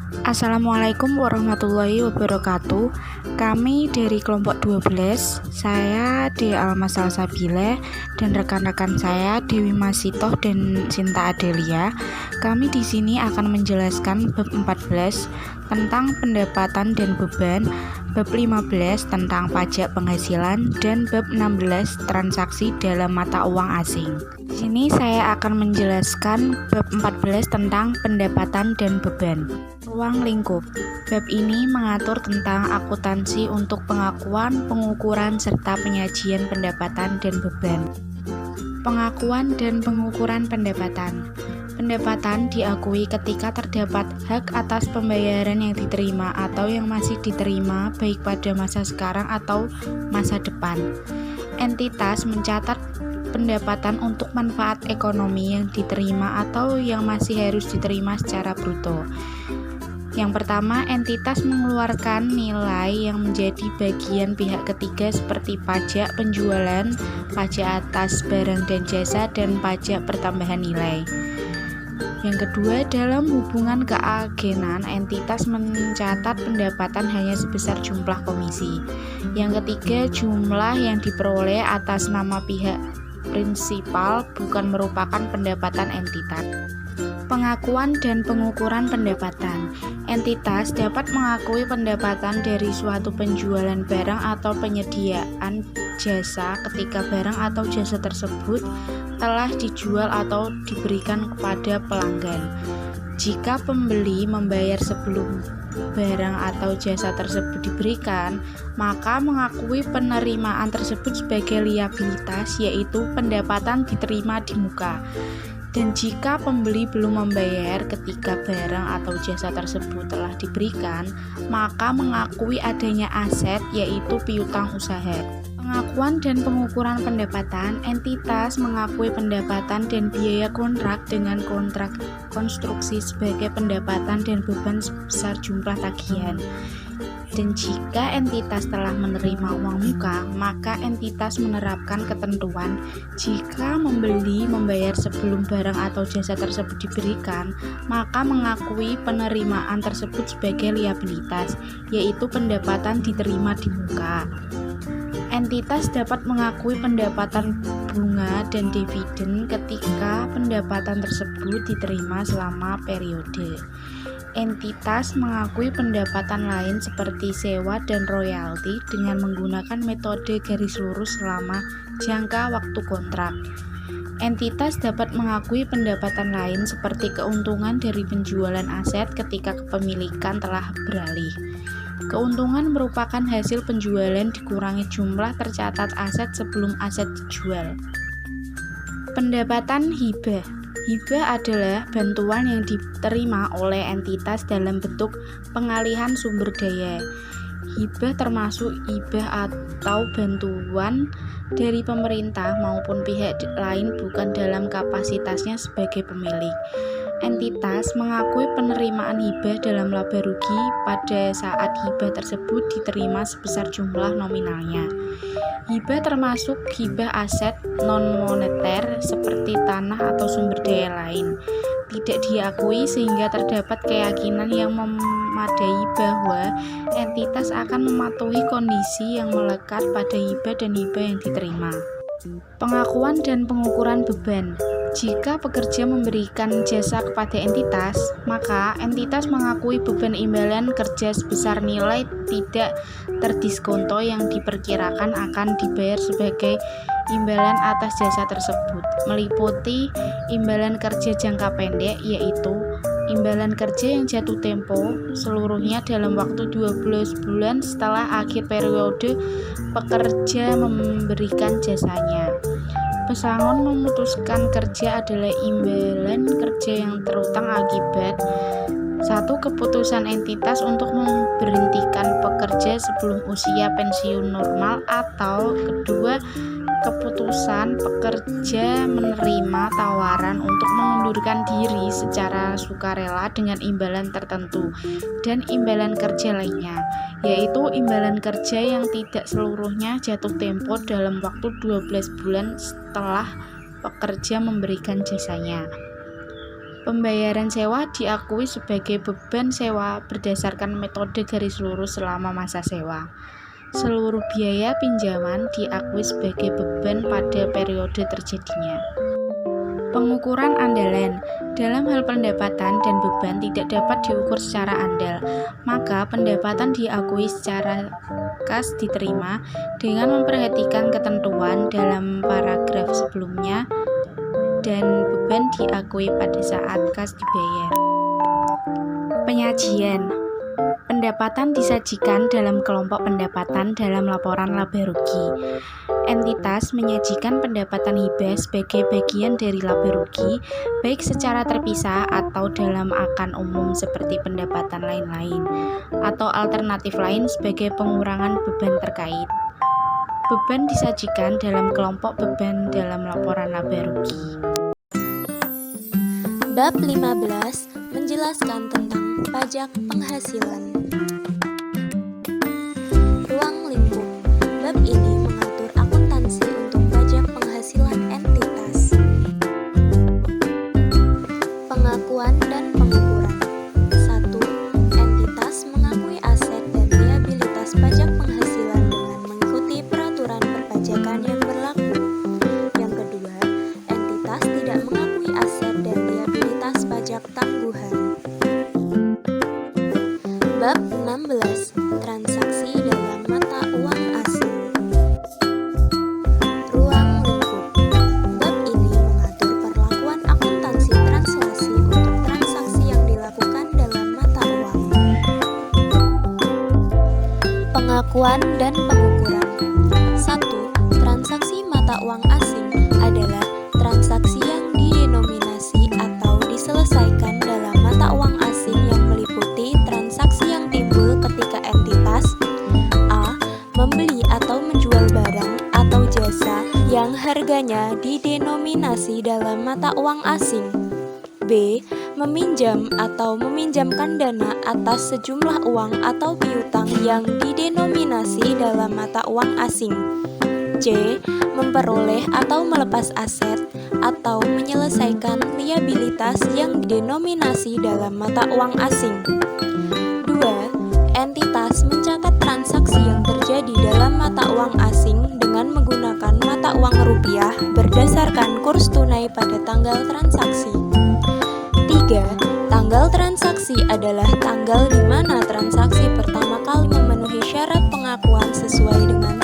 Assalamualaikum warahmatullahi wabarakatuh. Kami dari kelompok 12, saya Dea Alma Salsabila dan rekan-rekan saya Dewi Masitoh dan Sinta Adelia. Kami di sini akan menjelaskan bab 14 tentang pendapatan dan beban, bab 15 tentang pajak penghasilan, dan bab 16 transaksi dalam mata uang asing. Di sini saya akan menjelaskan bab 14 tentang pendapatan dan beban. Ruang lingkup. Bab ini mengatur tentang akuntansi untuk pengakuan, pengukuran, serta penyajian pendapatan dan beban. Pengakuan dan pengukuran pendapatan. Pendapatan diakui ketika terdapat hak atas pembayaran yang diterima atau yang masih diterima baik pada masa sekarang atau masa depan. Entitas mencatat pendapatan untuk manfaat ekonomi yang diterima atau yang masih harus diterima secara bruto. Yang pertama, entitas mengeluarkan nilai yang menjadi bagian pihak ketiga seperti pajak penjualan, pajak atas barang dan jasa, dan pajak pertambahan nilai. Yang kedua, dalam hubungan keagenan, entitas mencatat pendapatan hanya sebesar jumlah komisi. Yang ketiga, jumlah yang diperoleh atas nama pihak prinsipal bukan merupakan pendapatan entitas. Pengakuan dan pengukuran pendapatan. Entitas dapat mengakui pendapatan dari suatu penjualan barang atau penyediaan jasa ketika barang atau jasa tersebut telah dijual atau diberikan kepada pelanggan. Jika pembeli membayar sebelum barang atau jasa tersebut diberikan, maka mengakui penerimaan tersebut sebagai liabilitas, yaitu pendapatan diterima di muka. Dan jika pembeli belum membayar ketika barang atau jasa tersebut telah diberikan, maka mengakui adanya aset, yaitu piutang usaha. Pengakuan dan pengukuran pendapatan. Entitas mengakui pendapatan dan biaya kontrak dengan kontrak konstruksi sebagai pendapatan dan beban sebesar jumlah tagihan. Dan jika entitas telah menerima uang muka, maka entitas menerapkan ketentuan jika membeli membayar sebelum barang atau jasa tersebut diberikan, maka mengakui penerimaan tersebut sebagai liabilitas, yaitu pendapatan diterima di muka. Entitas dapat mengakui pendapatan bunga dan dividen ketika pendapatan tersebut diterima selama periode. Entitas mengakui pendapatan lain seperti sewa dan royalti dengan menggunakan metode garis lurus selama jangka waktu kontrak. Entitas dapat mengakui pendapatan lain seperti keuntungan dari penjualan aset ketika kepemilikan telah beralih. Keuntungan merupakan hasil penjualan dikurangi jumlah tercatat aset sebelum aset dijual. Pendapatan hibah. Hibah adalah bantuan yang diterima oleh entitas dalam bentuk pengalihan sumber daya. Hibah termasuk hibah atau bantuan dari pemerintah maupun pihak lain bukan dalam kapasitasnya sebagai pemilik. Entitas mengakui penerimaan hibah dalam laba rugi pada saat hibah tersebut diterima sebesar jumlah nominalnya. Hibah termasuk hibah aset non-moneter seperti tanah atau sumber daya lain. Tidak diakui sehingga terdapat keyakinan yang memadai bahwa entitas akan mematuhi kondisi yang melekat pada hibah dan hibah yang diterima. Pengakuan dan pengukuran beban. Jika pekerja memberikan jasa kepada entitas, maka entitas mengakui beban imbalan kerja sebesar nilai tidak terdiskonto yang diperkirakan akan dibayar sebagai imbalan atas jasa tersebut, meliputi imbalan kerja jangka pendek, yaitu imbalan kerja yang jatuh tempo seluruhnya dalam waktu 12 bulan setelah akhir periode pekerja memberikan jasanya. Pesangon memutuskan kerja adalah imbalan kerja yang terutang akibat 1. Keputusan entitas untuk memberhentikan pekerja sebelum usia pensiun normal, atau kedua, keputusan pekerja menerima tawaran untuk mengundurkan diri secara sukarela dengan imbalan tertentu, dan imbalan kerja lainnya, yaitu imbalan kerja yang tidak seluruhnya jatuh tempo dalam waktu 12 bulan setelah pekerja memberikan jasanya. Pembayaran sewa diakui sebagai beban sewa berdasarkan metode garis lurus selama masa sewa. Seluruh biaya pinjaman diakui sebagai beban pada periode terjadinya. Pengukuran andalan. Dalam hal pendapatan dan beban tidak dapat diukur secara andal, maka pendapatan diakui secara kas diterima dengan memperhatikan ketentuan dalam paragraf sebelumnya dan beban diakui pada saat kas dibayar. Penyajian. Pendapatan disajikan dalam kelompok pendapatan dalam laporan laba rugi. Entitas menyajikan pendapatan hibah sebagai bagian dari laba rugi, baik secara terpisah atau dalam akan umum seperti pendapatan lain-lain, atau alternatif lain sebagai pengurangan beban terkait. Beban disajikan dalam kelompok beban dalam laporan laba rugi. Bab 15 menjelaskan tentang pajak penghasilan. Ruang lingkup. Bab ini mengatur akuntansi untuk pajak penghasilan entitas. Pengakuan dan pengukuran. 1. Entitas mengakui aset dan liabilitas pajak penghasilan dengan mengikuti peraturan perpajakan yang berlaku. Yang kedua, entitas tidak mengakui aset dan liabilitas pajak tangguhan. Bab 16. Transaksi dalam mata uang asing. Ruang lingkup. Bab ini mengatur perlakuan akuntansi translasi untuk transaksi yang dilakukan dalam mata uang. Pengakuan dan pengukuran. 1. Transaksi mata uang asing adalah transaksi yang didenominasi atau diselesaikan dalam mata uang asing yang meliputi transaksi yang timbul ketika entitas A. Membeli atau menjual barang atau jasa yang harganya didenominasi dalam mata uang asing. B. Meminjam atau meminjamkan dana atas sejumlah uang atau piutang yang didenominasi dalam mata uang asing. C. Memperoleh atau melepas aset atau menyelesaikan liabilitas yang didenominasi dalam mata uang asing. 2. Entitas mencatat transaksi yang terjadi dalam mata uang asing dengan menggunakan mata uang rupiah berdasarkan kurs tunai pada tanggal transaksi. 3. Tanggal transaksi adalah tanggal di mana transaksi pertama kali memenuhi syarat pengakuan sesuai dengan